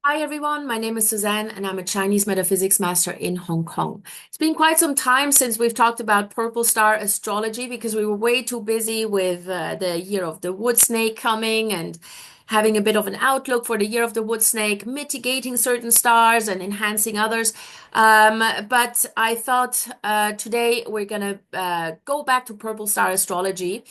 Hi everyone, my name is Suzanne and I'm a Chinese metaphysics master in Hong Kong. It's been quite some time since we've talked about purple star astrology because we were way too busy with the year of the wood snake coming and having a bit of an outlook for the year of the wood snake, mitigating certain stars and enhancing others. But I thought today we're gonna go back to purple star astrology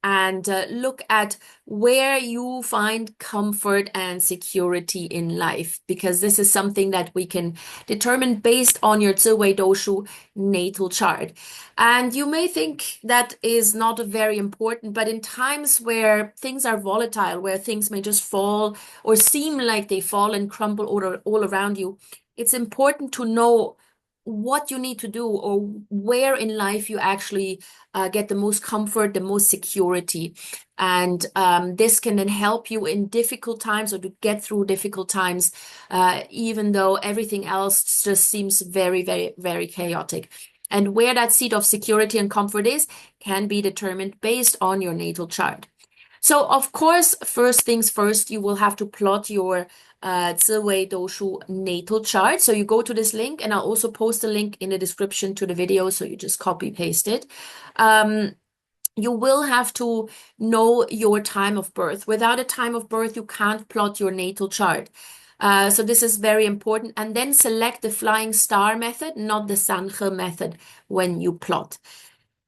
and look at where you find comfort and security in life, because this is something that we can determine based on your Ziwei Doushu natal chart. And you may think that is not very important, but in times where things are volatile, where things may just fall or seem like they fall and crumble all around you, it's important to know what you need to do or where in life you actually get the most comfort, the most security. And this can then help you in difficult times or to get through difficult times, even though everything else just seems very, very, very chaotic. And where that seat of security and comfort is can be determined based on your natal chart. So, of course, first things first, you will have to plot your Ziwei Doushu natal chart. So you go to this link, and I'll also post a link in the description to the video. So you just copy paste it. Um, you will have to know your time of birth. Without a time of birth, you can't plot your natal chart. So this is very important. And then select the flying star method, not the Sanhe method when you plot.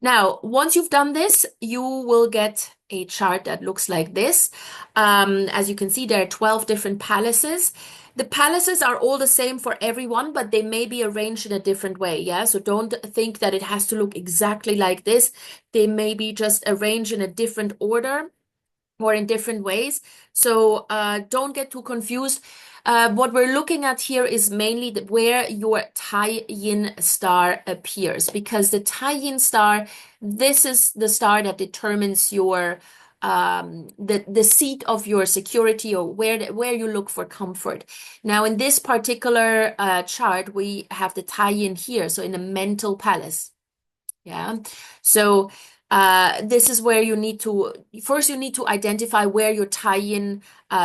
Now, once you've done this, you will get a chart that looks like this. As you can see, there are 12 different palaces. The palaces are all the same for everyone, but they may be arranged in a different way. Yeah, so don't think that it has to look exactly like this. They may be just arranged in a different order or in different ways. So don't get too confused. What we're looking at here is mainly where your Tai Yin star appears, because the Tai Yin star, this is the star that determines your the seat of your security, or where you look for comfort. Now, in this particular chart, we have the Tai Yin here, so in the mental palace. Yeah. So this is where you need to first you need to identify where your Tai Yin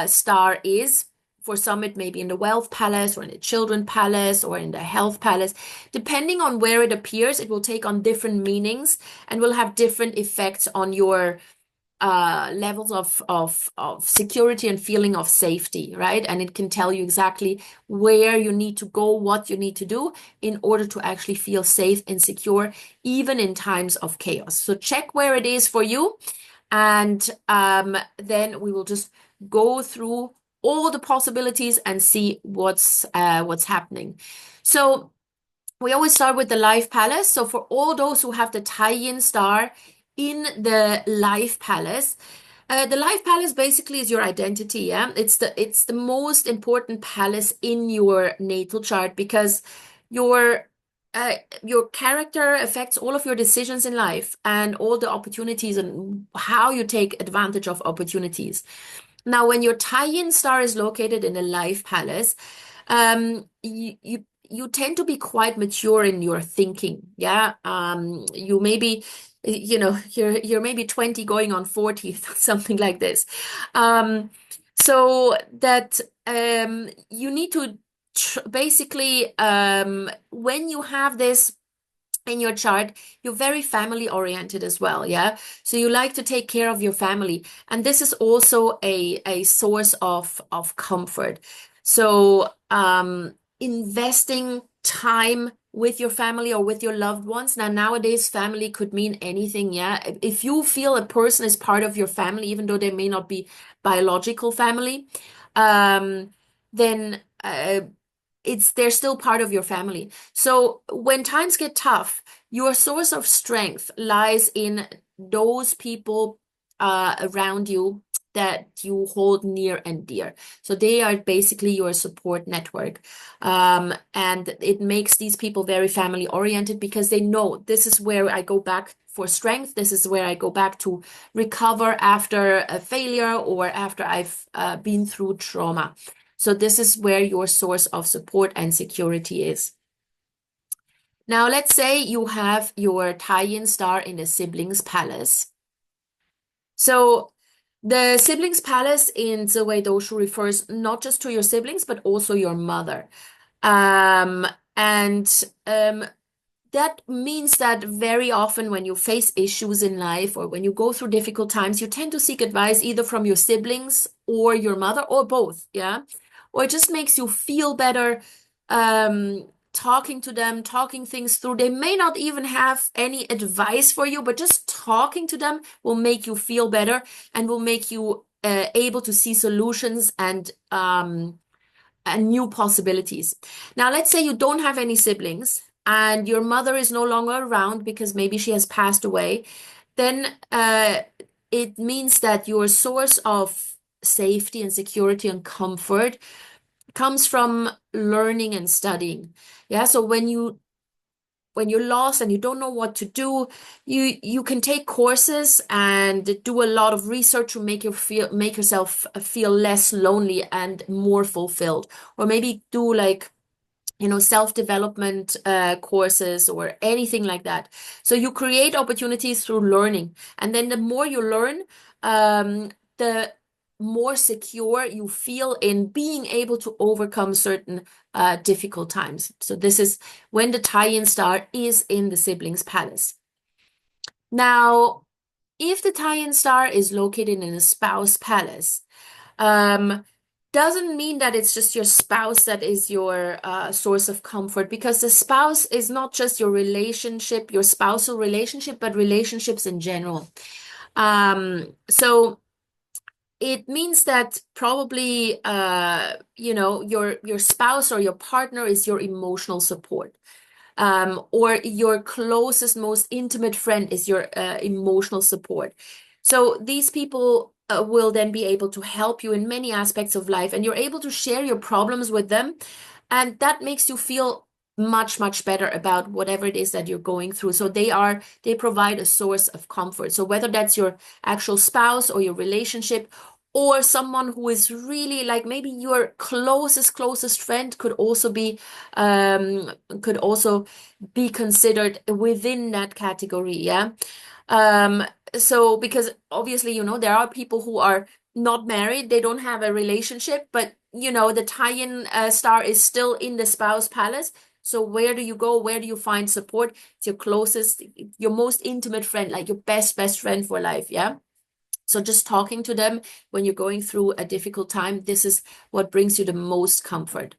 star is. For some, it may be in the wealth palace or in the children palace or in the health palace. Depending on where it appears, it will take on different meanings and will have different effects on your levels of security and feeling of safety, right? And it can tell you exactly where you need to go, what you need to do in order to actually feel safe and secure, even in times of chaos. So check where it is for you, and then we will just go through all the possibilities and see what's happening. So we always start with the life palace. So for all those who have the Tai Yin star in the life palace, the life palace basically is your identity. Yeah, it's the most important palace in your natal chart, because your your character affects all of your decisions in life and all the opportunities and how you take advantage of opportunities. Now, when your Tai Yin star is located in a life palace, you tend to be quite mature in your thinking. Yeah. You maybe, you're maybe 20 going on 40, something like this. So that you need to basically, when you have this in your chart, you're very family oriented as well, yeah? So you like to take care of your family. And this is also a source of comfort. So investing time with your family or with your loved ones. Now, nowadays, family could mean anything, yeah? If you feel a person is part of your family, even though they may not be biological family, then they're still part of your family. So when times get tough, your source of strength lies in those people around you that you hold near and dear. So they are basically your support network. And it makes these people very family oriented, because they know this is where I go back for strength. This is where I go back to recover after a failure or after I've been through trauma. So this is where your source of support and security is. Now, let's say you have your Tai Yin star in the siblings palace. So The siblings palace in Ziwei Doushu refers not just to your siblings, but also your mother. Um, and that means that very often when you face issues in life or when you go through difficult times, you tend to seek advice either from your siblings or your mother or both, yeah? Or it just makes you feel better talking to them, talking things through. They may not even have any advice for you, but just talking to them will make you feel better and will make you able to see solutions and new possibilities. Now, let's say you don't have any siblings and your mother is no longer around because maybe she has passed away, then it means that your source of safety and security and comfort comes from learning and studying. Yeah, so when you're lost and you don't know what to do, you can take courses and do a lot of research to make yourself feel less lonely and more fulfilled. Or maybe do like self-development courses or anything like that. So you create opportunities through learning. And then the more you learn, the more secure you feel in being able to overcome certain difficult times. So this is when the Tai Yin star is in the siblings palace. Now, if the Tai Yin star is located in a spouse palace, um, doesn't mean that it's just your spouse that is your source of comfort, because the spouse is not just your relationship, your spousal relationship, but relationships in general. So it means that probably your spouse or your partner is your emotional support. Or your closest, most intimate friend is your emotional support. So these people will then be able to help you in many aspects of life, and you're able to share your problems with them, and that makes you feel much, much better about whatever it is that you're going through. So they provide a source of comfort. So whether that's your actual spouse or your relationship, or someone who is really like maybe your closest friend um, could also be considered within that category, yeah. Um, so because obviously, there are people who are not married, they don't have a relationship, but the Tai Yin star is still in the spouse palace. So where do you go? Where do you find support? It's your closest, your most intimate friend, like your best friend for life, yeah. So just talking to them when you're going through a difficult time, this is what brings you the most comfort.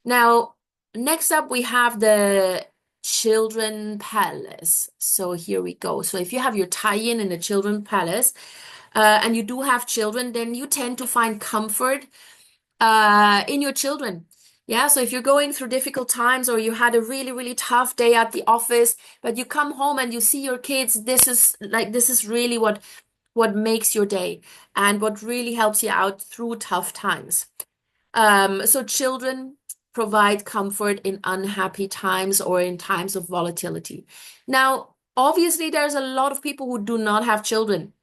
Now, next up, we have the Children Palace. So here we go. So if you have your Tai Yin in the Children Palace, and you do have children, then you tend to find comfort in your children. Yeah, so if you're going through difficult times or you had a really, really tough day at the office, but you come home and you see your kids, this is really what makes your day and what really helps you out through tough times. So children provide comfort in unhappy times or in times of volatility. Now, obviously, there's a lot of people who do not have children.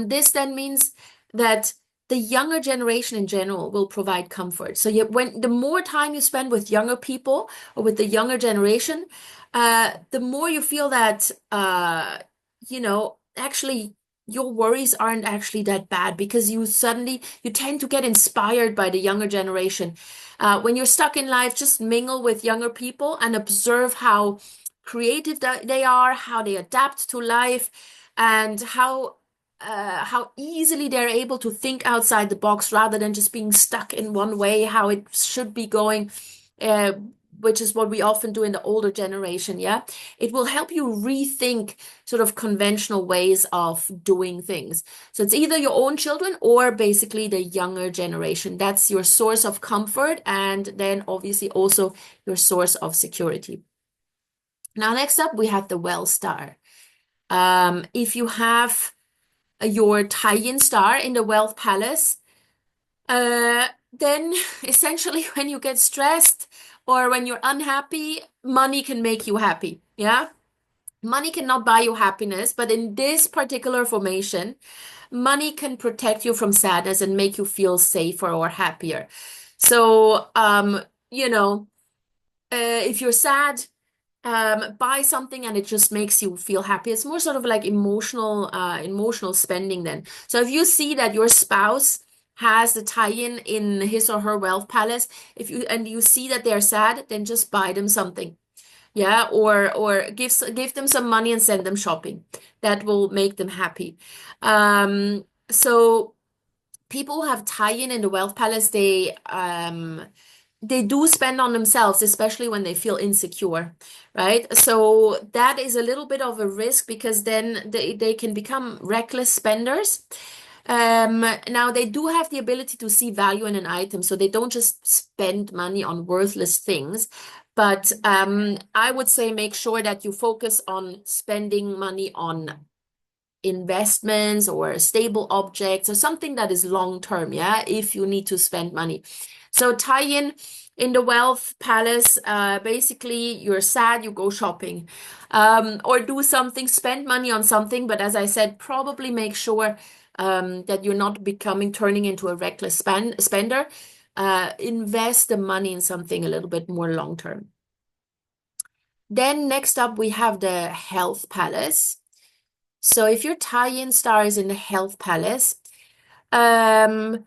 This then means that the younger generation in general will provide comfort. So when the more time you spend with younger people or with the younger generation, the more you feel that actually your worries aren't actually that bad, because you tend to get inspired by the younger generation. When you're stuck in life, just mingle with younger people and observe how creative they are, how they adapt to life, and how easily they're able to think outside the box rather than just being stuck in one way, how it should be going, uh, which is what we often do in the older generation. Yeah, it will help you rethink sort of conventional ways of doing things. So it's either your own children or basically the younger generation. That's your source of comfort, and then obviously also your source of security. Now, next up, we have the well star. If you have your Tai Yin star in the wealth palace, then essentially when you get stressed or when you're unhappy, money can make you happy. Yeah. Money cannot buy you happiness, but in this particular formation, money can protect you from sadness and make you feel safer or happier. So, if you're sad, buy something and it just makes you feel happy. It's more sort of like emotional spending then. So if you see that your spouse has the tie-in in his or her wealth palace, if you and you see that they're sad, then just buy them something. Yeah, or give them some money and send them shopping. That will make them happy. So people who have tie-in in the wealth palace, they do spend on themselves, especially when they feel insecure, right? So that is a little bit of a risk because then they can become reckless spenders. Now they do have the ability to see value in an item, so they don't just spend money on worthless things. But I would say make sure that you focus on spending money on investments or stable objects or something that is long term, yeah, if you need to spend money. So tie in the wealth palace, basically you're sad, you go shopping, or do something, spend money on something, but as I said, probably make sure that you're not turning into a reckless spender. Invest the money in something a little bit more long term. Then next up we have the health palace. So if your tie-in star is in the health palace, um,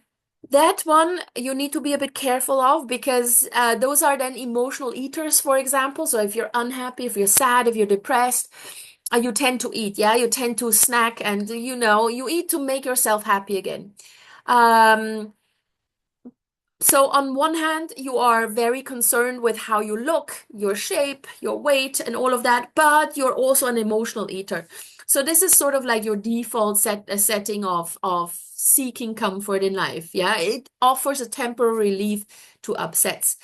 that one you need to be a bit careful of because those are then emotional eaters, for example. So if you're unhappy, if you're sad, if you're depressed, you tend to eat, yeah, you tend to snack and you eat to make yourself happy again. Um, so on one hand, you are very concerned with how you look, your shape, your weight, and all of that, but you're also an emotional eater. So this is sort of like your default setting of seeking comfort in life. Yeah, it offers a temporary relief to upsets.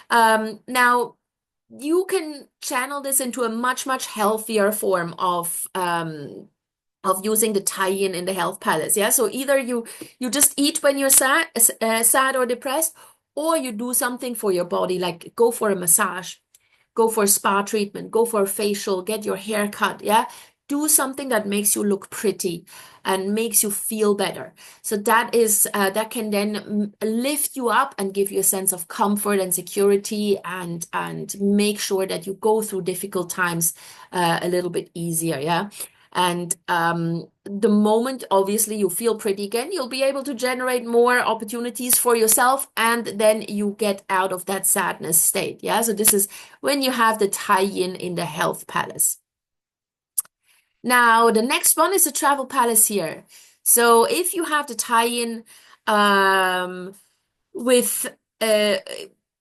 Now you can channel this into a much healthier form of using the tie-in in the health palace. Yeah, so either you just eat when you're sad or depressed, or you do something for your body, like go for a massage, go for a spa treatment, go for a facial, get your hair cut. Yeah, do something that makes you look pretty and makes you feel better. So that can then lift you up and give you a sense of comfort and security, and make sure that you go through difficult times a little bit easier. Yeah. And the moment, obviously, you feel pretty again, you'll be able to generate more opportunities for yourself, and then you get out of that sadness state. Yeah. So this is when you have the tie-in in the health palace. Now, the next one is the travel palace here. So if you have the tie-in um, with uh,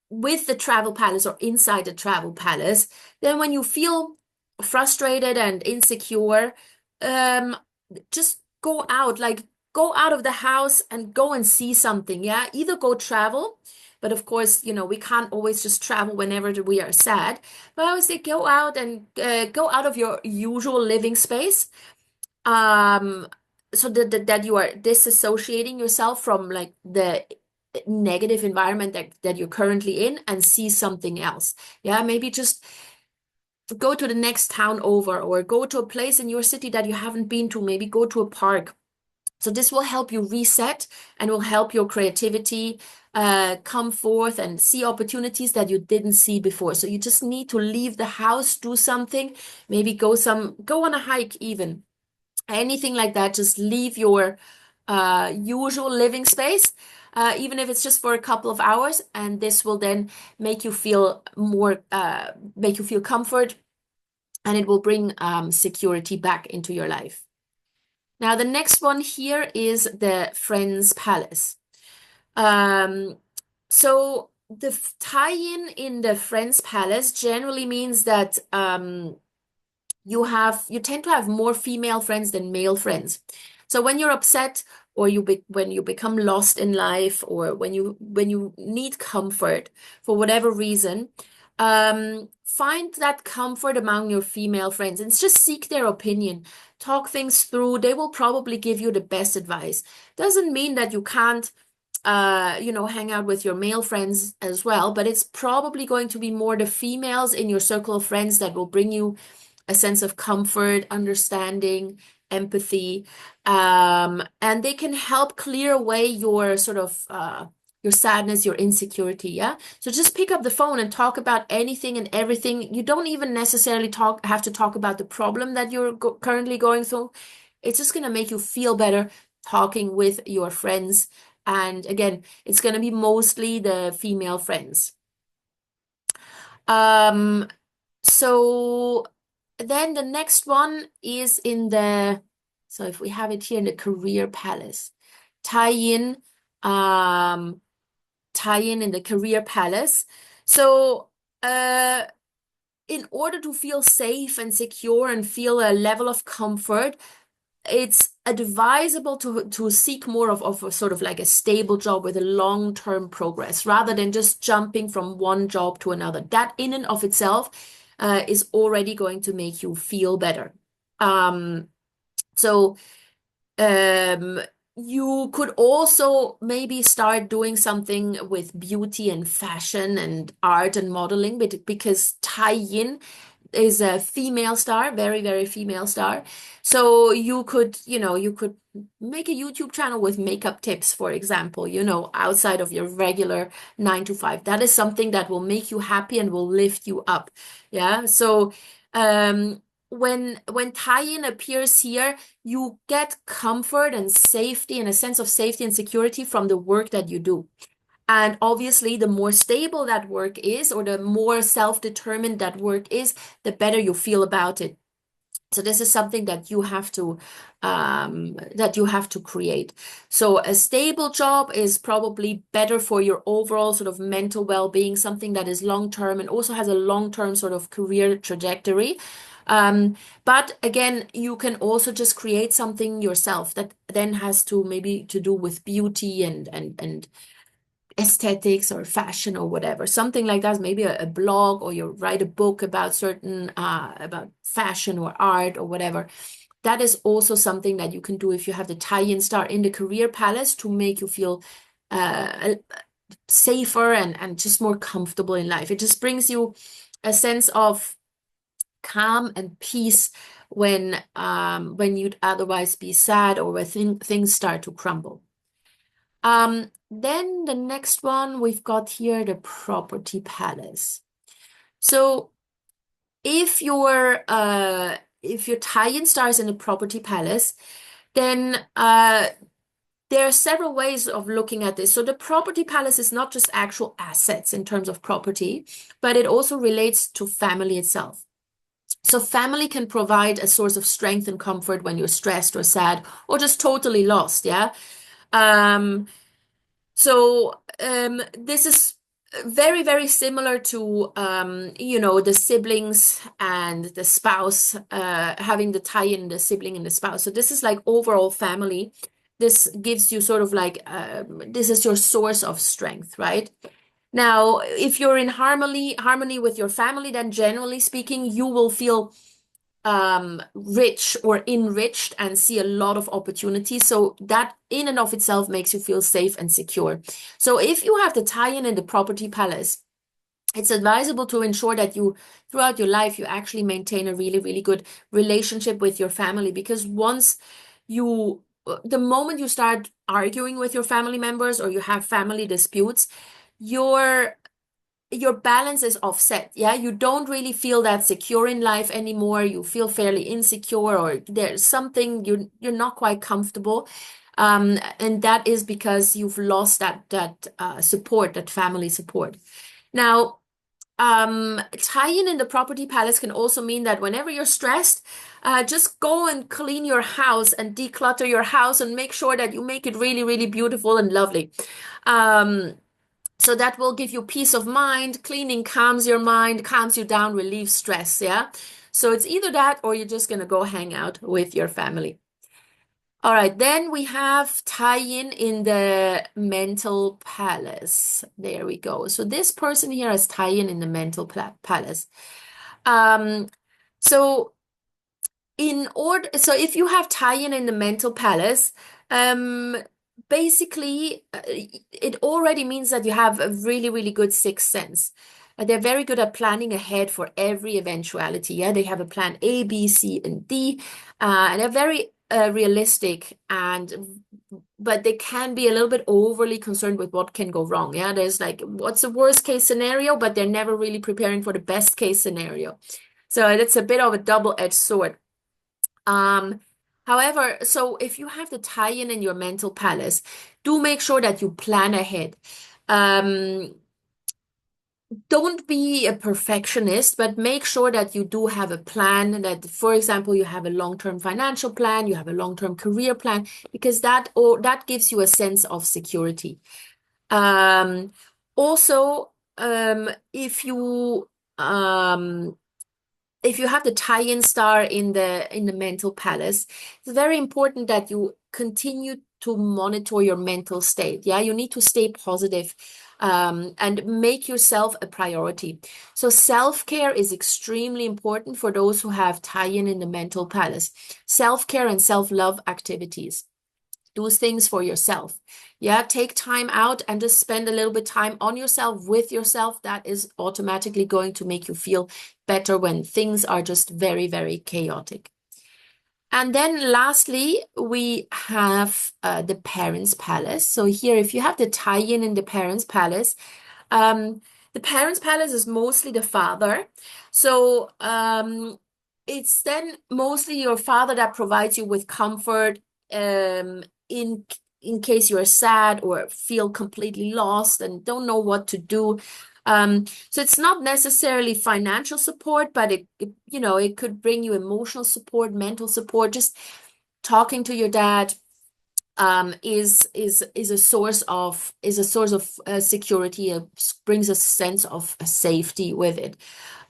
with the travel palace or inside the travel palace, then when you feel frustrated and insecure, um, just go out, like go out of the house and go and see something. Yeah, either go travel, but of course, we can't always just travel whenever we are sad. But I would say go out and go out of your usual living space. Um, so that you are disassociating yourself from like the negative environment that you're currently in and see something else. Yeah, maybe just go to the next town over or go to a place in your city that you haven't been to, maybe go to a park. So this will help you reset and will help your creativity come forth and see opportunities that you didn't see before. So you just need to leave the house, do something, maybe go on a hike even. Anything like that, just leave your usual living space, even if it's just for a couple of hours, and this will then make you feel comfort, and it will bring security back into your life. Now, the next one here is the Friends Palace. Um, so the tie-in in the Friends Palace generally means that you tend to have more female friends than male friends. So when you're upset or when you become lost in life or when you need comfort for whatever reason, find that comfort among your female friends and just seek their opinion. Talk things through. They will probably give you the best advice. Doesn't mean that you can't hang out with your male friends as well, but it's probably going to be more the females in your circle of friends that will bring you a sense of comfort, understanding, empathy, and they can help clear away your sort of your sadness, your insecurity, yeah? So just pick up the phone and talk about anything and everything. You don't even necessarily have to talk about the problem that you're currently going through. It's just going to make you feel better talking with your friends. And again, it's going to be mostly the female friends. Um, so then the next one is so if we have it here in the career palace, Tai Yin, um, Tai Yin in the career palace. So, in order to feel safe and secure and feel a level of comfort, it's advisable to seek more of a sort of like a stable job with a long-term progress rather than just jumping from one job to another. That in and of itself is already going to make you feel better. So um, you could also maybe start doing something with beauty and fashion and art and modeling, because Tai Yin is a female star, very, very female star. So you could, you could make a YouTube channel with makeup tips, for example, outside of your regular 9 to 5. That is something that will make you happy and will lift you up. Yeah. So when Tai Yin appears here, you get comfort and safety and a sense of safety and security from the work that you do. And obviously, the more stable that work is, or the more self-determined that work is, the better you feel about it. So this is something that you have to create. So a stable job is probably better for your overall sort of mental well-being, something that is long-term and also has a long-term sort of career trajectory. But again, you can also just create something yourself that then has to maybe to do with beauty and aesthetics or fashion or whatever, something like that, maybe a blog, or you write a book about certain about fashion or art or whatever. That is also something that you can do if you have the Tai Yin star in the career palace to make you feel safer and just more comfortable in life. It just brings you a sense of calm and peace when you'd otherwise be sad or when things start to crumble. Then the next one we've got here, the property palace. So if your Tai Yin star is in the property palace, then there are several ways of looking at this. So the property palace is not just actual assets in terms of property, but it also relates to family itself. So family can provide a source of strength and comfort when you're stressed or sad or just totally lost, yeah? This is very, very similar to, the siblings and the spouse, having the Tai Yin, the sibling and the spouse. So this is like overall family. This gives you sort of like, this is your source of strength, right? Now, if you're in harmony with your family, then generally speaking, you will feel rich or enriched and see a lot of opportunities. So that in and of itself makes you feel safe and secure. So if you have the Tai Yin in the property palace, it's advisable to ensure that you, throughout your life, you actually maintain a really, really good relationship with your family, because the moment you start arguing with your family members or you have family disputes, your balance is offset. Yeah, you don't really feel that secure in life anymore. You feel fairly insecure, or there's something you're not quite comfortable. And that is because you've lost that support, that family support. Now, Tai Yin in the property palace can also mean that whenever you're stressed, just go and clean your house and declutter your house and make sure that you make it really, really beautiful and lovely. So that will give you peace of mind. Cleaning calms your mind, calms you down, relieves stress. Yeah. So it's either that or you're just going to go hang out with your family. All right. Then we have Tai Yin in the mental palace. There we go. So this person here has Tai Yin in the mental palace. So if you have Tai Yin in the mental palace, basically, it already means that you have a really, really good sixth sense. They're very good at planning ahead for every eventuality. Yeah, they have a plan A, B, C, and D, and they're very realistic, but they can be a little bit overly concerned with what can go wrong. Yeah, there's like, what's the worst case scenario, but they're never really preparing for the best case scenario. So it's a bit of a double-edged sword. However, so if you have the Tai Yin in your mental palace, do make sure that you plan ahead. Don't be a perfectionist, but make sure that you do have a plan, that, for example, you have a long-term financial plan, you have a long-term career plan, because that gives you a sense of security. Also, if you have the Tai Yin star in the mental palace, it's very important that you continue to monitor your mental state. Yeah, you need to stay positive, and make yourself a priority. So self-care is extremely important for those who have Tai Yin in the mental palace. Self-care and self-love activities. Do things for yourself. Yeah, take time out and just spend a little bit time on yourself, with yourself. That is automatically going to make you feel better when things are just very, very chaotic. And then lastly, we have the parents' palace. So here, if you have the Tai Yin in the parents' palace, the parents' palace is mostly the father. So it's then mostly your father that provides you with comfort, in case you're sad or feel completely lost and don't know what to do. So it's not necessarily financial support, but it could bring you emotional support, mental support. Just talking to your dad is a source of security. Brings a sense of safety with it.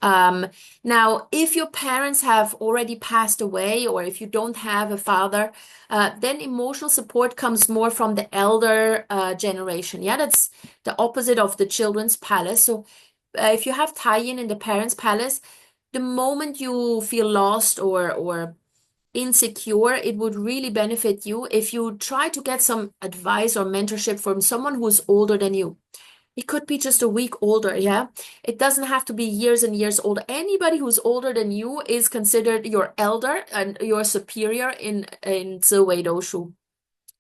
Now, if your parents have already passed away, or if you don't have a father, then emotional support comes more from the elder generation. Yeah, that's the opposite of the children's palace. So if you have Tai Yin in the parents' palace, the moment you feel lost or insecure, it would really benefit you if you try to get some advice or mentorship from someone who's older than you. It could be just a week older, yeah? It doesn't have to be years and years older. Anybody who's older than you is considered your elder and your superior in Ziwei Doushu.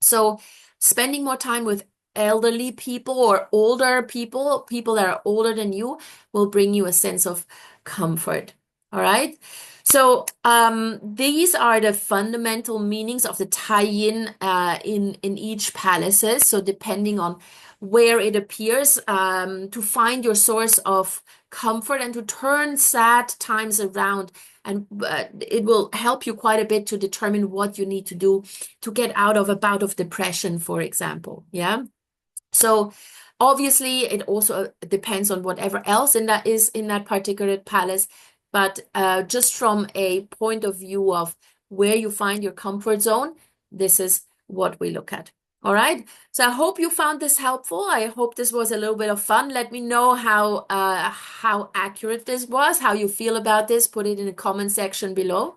So spending more time with elderly people or older people, people that are older than you, will bring you a sense of comfort. All right. So these are the fundamental meanings of the Tai Yin in each palaces. So depending on where it appears, to find your source of comfort and to turn sad times around. And it will help you quite a bit to determine what you need to do to get out of a bout of depression, for example. Yeah. So obviously it also depends on whatever else in that particular palace. But just from a point of view of where you find your comfort zone, this is what we look at. All right. So I hope you found this helpful. I hope this was a little bit of fun. Let me know how accurate this was, how you feel about this. Put it in the comment section below.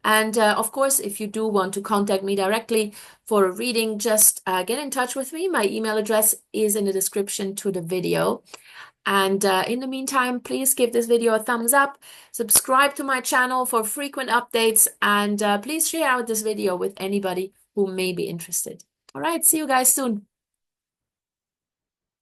And of course, if you do want to contact me directly for a reading, just get in touch with me. My email address is in the description to the video. And in the meantime, please give this video a thumbs up, subscribe to my channel for frequent updates, and please share out this video with anybody who may be interested. All right, see you guys soon.